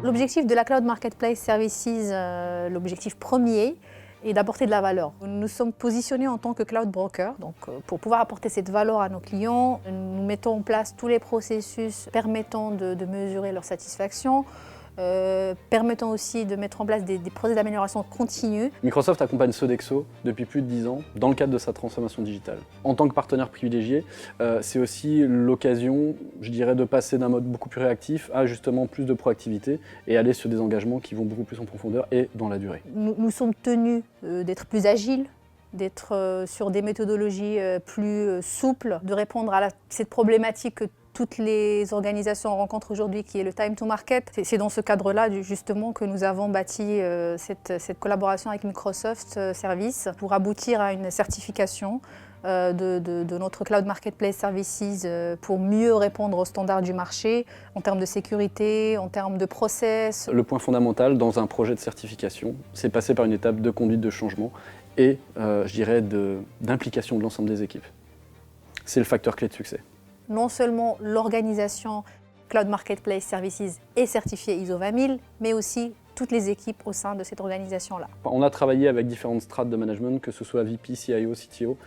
L'objectif de la Cloud Marketplace Services, l'objectif premier, est d'apporter de la valeur. Nous sommes positionnés en tant que cloud broker, donc pour pouvoir apporter cette valeur à nos clients, nous mettons en place tous les processus permettant de mesurer leur satisfaction, permettant aussi de mettre en place des processus d'amélioration continue. Microsoft accompagne Sodexo depuis plus de 10 ans dans le cadre de sa transformation digitale. En tant que partenaire privilégié, c'est aussi l'occasion, je dirais, de passer d'un mode beaucoup plus réactif à justement plus de proactivité et aller sur des engagements qui vont beaucoup plus en profondeur et dans la durée. Nous sommes tenus d'être plus agiles, d'être sur des méthodologies plus souples, de répondre à cette problématique que toutes les organisations rencontrent aujourd'hui, qui est le time to market. C'est dans ce cadre-là, justement, que nous avons bâti cette collaboration avec Microsoft Services pour aboutir à une certification de notre Cloud Marketplace Services pour mieux répondre aux standards du marché en termes de sécurité, en termes de process. Le point fondamental dans un projet de certification, c'est passer par une étape de conduite de changement et, je dirais, d'implication de l'ensemble des équipes. C'est le facteur clé de succès. Non seulement l'organisation Cloud Marketplace Services est certifiée ISO 20000, mais aussi toutes les équipes au sein de cette organisation-là. On a travaillé avec différentes strates de management, que ce soit VP, CIO, CTO.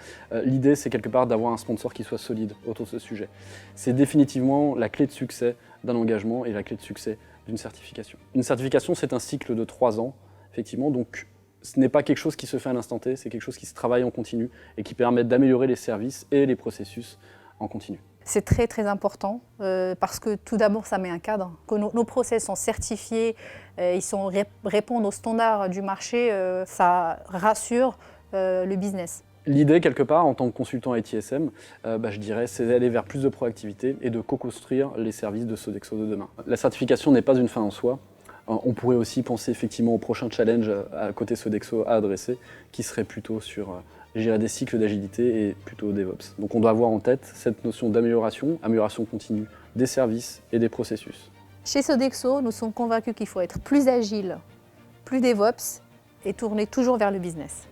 L'idée, c'est quelque part d'avoir un sponsor qui soit solide autour de ce sujet. C'est définitivement la clé de succès d'un engagement et la clé de succès d'une certification. Une certification, c'est un cycle de 3 ans, effectivement, donc ce n'est pas quelque chose qui se fait à l'instant T, c'est quelque chose qui se travaille en continu et qui permet d'améliorer les services et les processus en continu. C'est très très important parce que tout d'abord ça met un cadre, que nos process sont certifiés, répondent aux standards du marché, ça rassure le business. L'idée quelque part en tant que consultant ITSM, je dirais, c'est d'aller vers plus de proactivité et de co-construire les services de Sodexo de demain. La certification n'est pas une fin en soi. On pourrait aussi penser effectivement au prochain challenge à côté Sodexo à adresser, qui serait plutôt sur des cycles d'agilité et plutôt DevOps. Donc on doit avoir en tête cette notion d'amélioration, amélioration continue des services et des processus. Chez Sodexo, nous sommes convaincus qu'il faut être plus agile, plus DevOps et tourner toujours vers le business.